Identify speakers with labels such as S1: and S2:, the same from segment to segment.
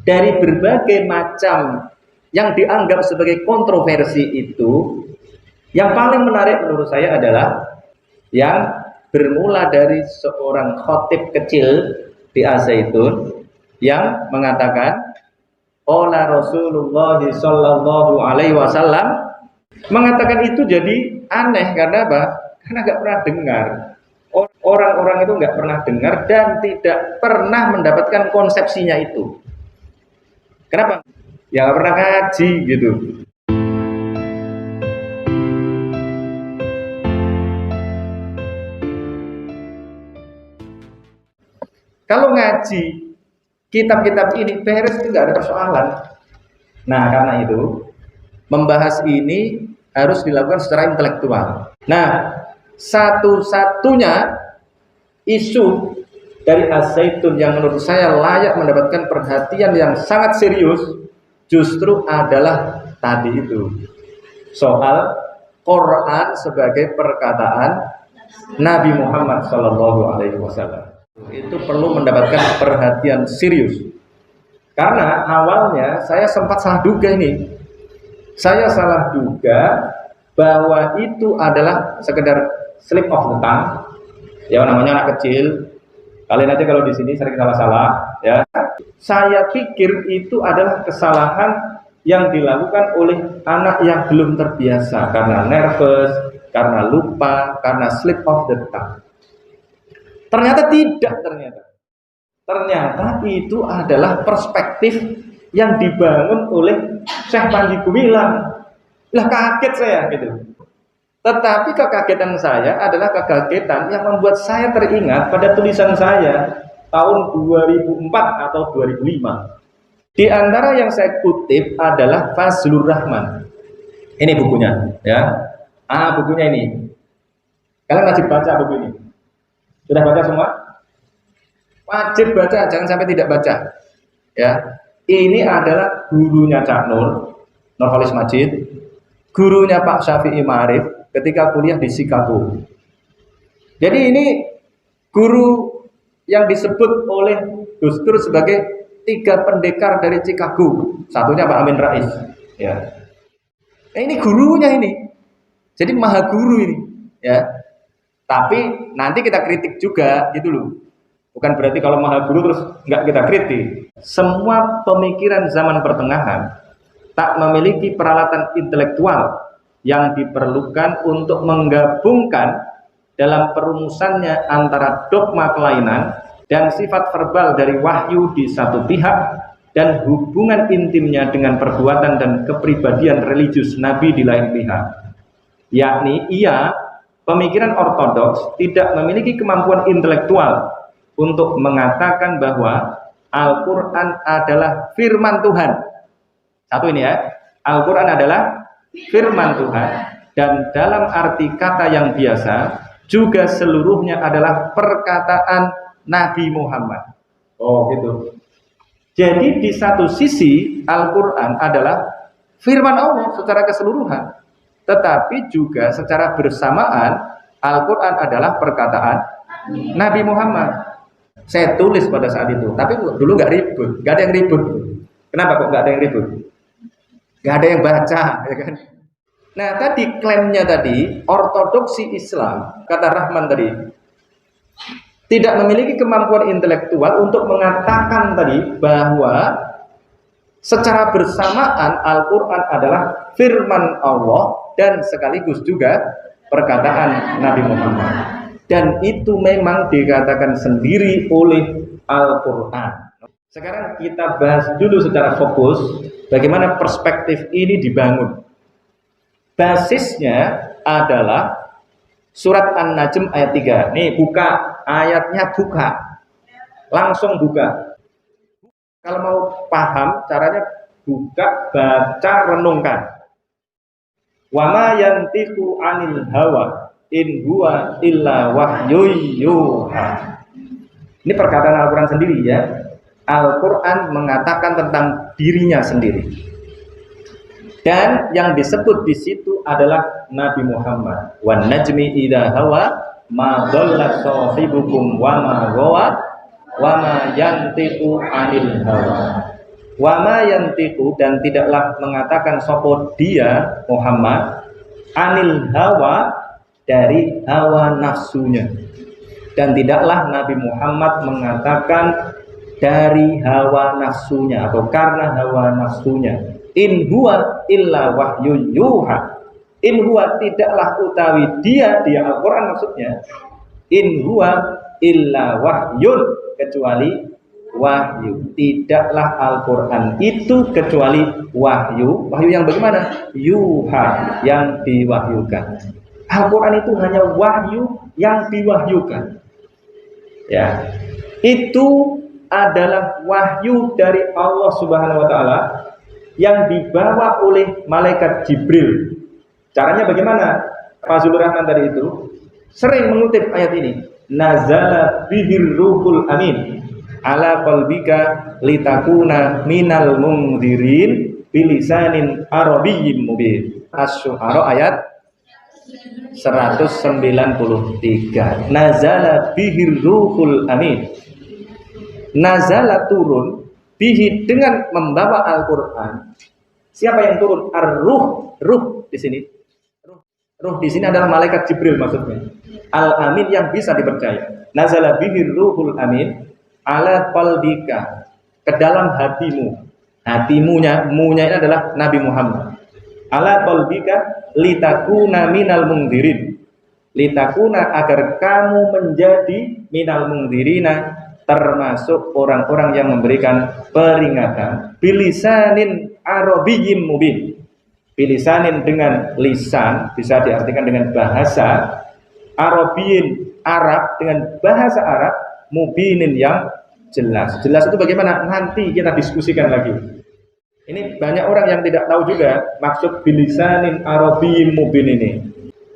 S1: dari berbagai macam yang dianggap sebagai kontroversi itu, yang paling menarik menurut saya adalah yang bermula dari seorang khotib kecil di Al-Zaitun yang mengatakan qala Rasulullah sallallahu alaihi wasallam, mengatakan itu jadi aneh karena apa? Karena nggak pernah dengar. Orang-orang itu nggak pernah dengar dan tidak pernah mendapatkan konsepsinya itu. Kenapa? Ya nggak pernah ngaji gitu. Kalau ngaji kitab-kitab ini beres itu nggak ada persoalan. Nah karena itu membahas ini harus dilakukan secara intelektual. Nah satu-satunya isu dari Az-Zaitun yang menurut saya layak mendapatkan perhatian yang sangat serius justru adalah tadi itu, soal Quran sebagai perkataan Nabi Muhammad SAW. Itu perlu mendapatkan perhatian serius karena awalnya saya sempat salah duga ini. Saya salah duga bahwa itu adalah sekedar slip of the tongue, ya namanya anak kecil. Kalian aja kalau di sini sering salah-salah, ya. Saya pikir itu adalah kesalahan yang dilakukan oleh anak yang belum terbiasa karena nervous, karena lupa, karena slip of the tongue. Ternyata tidak, ternyata itu adalah perspektif yang dibangun oleh Syekh Panji Gumilang. Lah kaget saya gitu. Tetapi kekagetan saya adalah kekagetan yang membuat saya teringat pada tulisan saya tahun 2004 atau 2005. Di antara yang saya kutip adalah Fazlur Rahman. Ini bukunya, ya. Bukunya ini. Kalian wajib baca buku ini. Sudah baca semua? Wajib baca, jangan sampai tidak baca. Ya. Ini adalah gurunya Cak Nurholis Majid, gurunya Pak Syafi'i Ma'arif ketika kuliah di Chicago. Jadi ini guru yang disebut oleh Gus Dur sebagai 3 pendekar dari Chicago. Satunya Pak Amin Rais. Ya. Ini gurunya ini. Jadi maha guru ini. Ya. Tapi nanti kita kritik juga gitu loh. Bukan berarti kalau maha guru terus nggak kita kritik. Semua pemikiran zaman pertengahan tak memiliki peralatan intelektual yang diperlukan untuk menggabungkan dalam perumusannya antara dogma kelainan dan sifat verbal dari wahyu di satu pihak dan hubungan intimnya dengan perbuatan dan kepribadian religius Nabi di lain pihak. Yakni pemikiran ortodoks tidak memiliki kemampuan intelektual untuk mengatakan bahwa Al-Quran adalah firman Tuhan. Satu ini ya, Al-Quran adalah firman Tuhan dan dalam arti kata yang biasa juga seluruhnya adalah perkataan Nabi Muhammad. Oh gitu. Jadi di satu sisi Al-Quran adalah firman Allah secara keseluruhan, tetapi juga secara bersamaan Al-Quran adalah perkataan Nabi Muhammad. Saya tulis pada saat itu, tapi dulu nggak ribut, nggak ada yang ribut. Kenapa kok nggak ada yang ribut? Nggak ada yang baca, ya kan? Nah tadi klaimnya tadi ortodoksi Islam, kata Rahman tadi, tidak memiliki kemampuan intelektual untuk mengatakan tadi bahwa secara bersamaan Al-Quran adalah firman Allah dan sekaligus juga perkataan Nabi Muhammad. Dan itu memang dikatakan sendiri oleh Al-Quran. Sekarang kita bahas dulu secara fokus bagaimana perspektif ini dibangun. Basisnya adalah surat An-Najm ayat 3. Nih buka, ayatnya buka. Langsung buka. Kalau mau paham caranya buka, baca, renungkan. Wa ma yantiqu 'anil hawa in huwa illa wahyun yuha. Ini perkataan Al-Quran sendiri ya. Al-Quran mengatakan tentang dirinya sendiri. Dan yang disebut di situ adalah Nabi Muhammad. Wan najmi idza hawa ma dhalla sahibukum wa ma ghawa wa ma yantiqu 'anil hawa. Wa ma yantiqu, dan tidaklah mengatakan sapa dia Muhammad anil hawa, dari hawa nafsunya, dan tidaklah Nabi Muhammad mengatakan dari hawa nafsunya atau karena hawa nafsunya. In huwa illa wahyun yuha. In huwa, tidaklah utawi dia Al-Quran maksudnya, in huwa illa wahyun, kecuali wahyu. Tidaklah Al-Quran itu kecuali wahyu. Wahyu yang bagaimana? Yuha, yang diwahyukan. Al-Quran itu hanya wahyu yang diwahyukan. Ya, itu adalah wahyu dari Allah Subhanahu wa taala yang dibawa oleh malaikat Jibril. Caranya bagaimana? Pak Zulur Rahman tadi itu sering mengutip ayat ini. Nazala bihir ruhul amin ala qalbika litakuna minal mungdirin bilisanin arabiyyin mubin. Asy-Syu'ara ayat 193. Nazala bihir ruhul amin. Nazala, turun, bihi, dengan membawa Al-Quran. Siapa yang turun? Ar-ruh, ruh di sini. Ruh di sini adalah malaikat Jibril maksudnya. Al-Amin, yang bisa dipercaya. Nazala bihi ruhul amin ala qalbika, ke dalam hatimu. Hatimunya, munya ini adalah Nabi Muhammad. Ala qalbika litakuna minal mungdirin. Litakuna, agar kamu menjadi minal mungdirina, termasuk orang-orang yang memberikan peringatan. Bilisanin arabiyyin mubin. Bilisanin, dengan lisan, bisa diartikan dengan bahasa. Arabiyyin, Arab, dengan bahasa Arab. Mubinin, yang jelas. Jelas itu bagaimana? Nanti kita diskusikan lagi. Ini banyak orang yang tidak tahu juga maksud bilisanin arabiyyin mubin ini.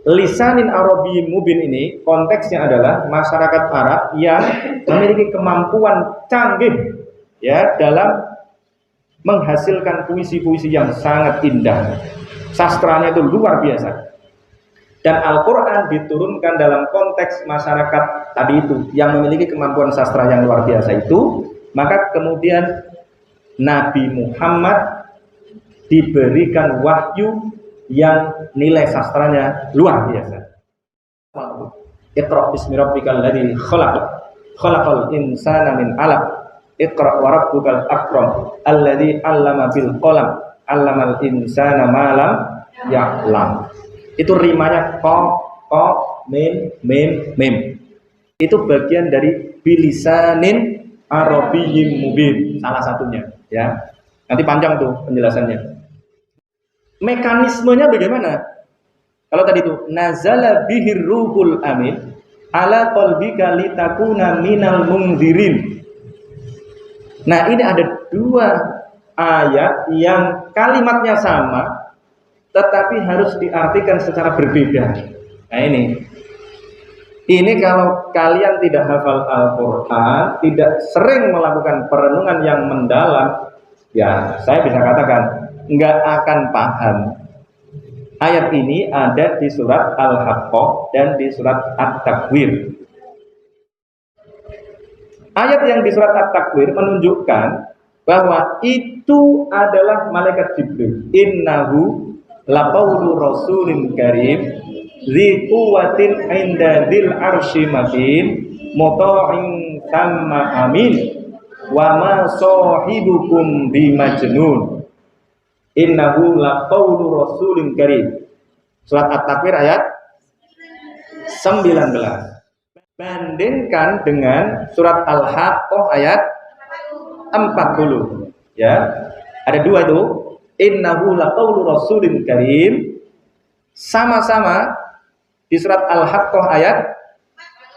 S1: Lisanin arabiyyin mubin ini konteksnya adalah masyarakat Arab yang memiliki kemampuan canggih ya dalam menghasilkan puisi-puisi yang sangat indah. Sastranya itu luar biasa. Dan Al-Quran diturunkan dalam konteks masyarakat tadi itu yang memiliki kemampuan sastra yang luar biasa itu, maka kemudian Nabi Muhammad diberikan wahyu yang nilai sastranya luar biasa. Iqra bismi rabbikal ladzi khalaq, khalaqal insana min 'alaq, iqra wa rabbukal akram, alladzi 'allama bil qalam, 'allamal insana ma lam ya'lam. Itu rimanya qaf mim mim mim. Itu bagian dari bilisanin arabiyyin mubin, salah satunya ya. Nanti panjang tuh penjelasannya. Mekanismenya bagaimana? Kalau tadi itu nazala bihir ruhul amin ala qalbika litakuna minal mungdirin. Nah, ini ada dua ayat yang kalimatnya sama tetapi harus diartikan secara berbeda. Nah, ini kalau kalian tidak hafal Al-Quran, tidak sering melakukan perenungan yang mendalam, ya saya bisa katakan nggak akan paham. Ayat ini ada di surat Al-Haqqah dan di surat At-Takwir. Ayat yang di surat At-Takwir menunjukkan bahwa itu adalah malaikat Jibril. Innahu laqaulu rasulin karim dzi quwwatin 'inda dzil arsy makin muta'in tamma amin wa ma sahibukum bimajnun. Innahu laqaulu rasulin karim. Surat At-Takwir ayat 19. Bandingkan dengan surat Al-Haqqah ayat 40. Ya. Ada dua itu. Innahu laqaulu rasulin karim. Sama-sama di surat Al-Haqqah ayat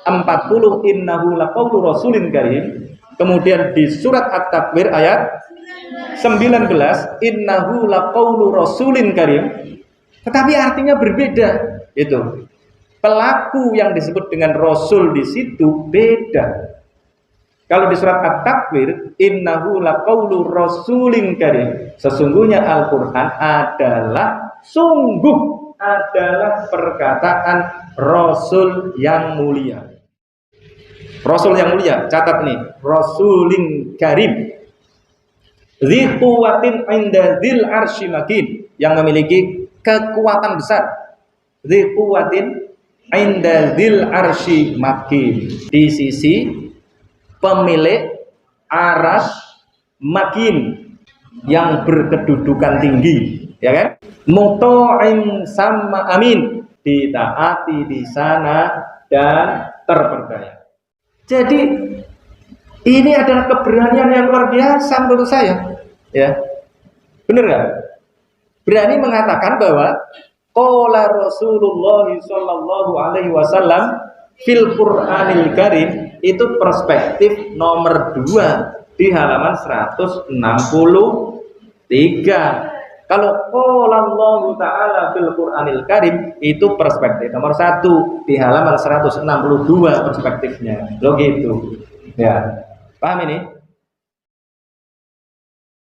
S1: 40 innahu laqaulu rasulin karim. Kemudian di surat At-Takwir ayat 19 innahu laqaulu rasulin karim, tetapi artinya berbeda. Itu pelaku yang disebut dengan rasul di situ beda. Kalau di surat At-Takwir innahu laqaulu rasulin karim, sesungguhnya Al-Qur'an adalah perkataan rasul yang mulia. Rasul yang mulia, catat nih, rasulin karim. Dzi quwwatin 'inda dzil arsy makin, yang memiliki kekuatan besar. Dzi quwwatin 'inda dzil arsy makin, di sisi pemilik aras makin, yang berkedudukan tinggi, ya kan? Muta'in sama amin, ditaati di sana dan terpercaya. Jadi ini adalah keberanian yang luar biasa menurut saya, ya. Benar nggak? Berani mengatakan bahwa qala Rasulullah sallallahu alaihi wasallam fil Qur'anil Karim, itu perspektif nomor 2 di halaman 163. Kalau qala Allah taala fil Qur'anil Karim, itu perspektif nomor 1 di halaman 162 perspektifnya. Lo gitu. Ya. Paham ini?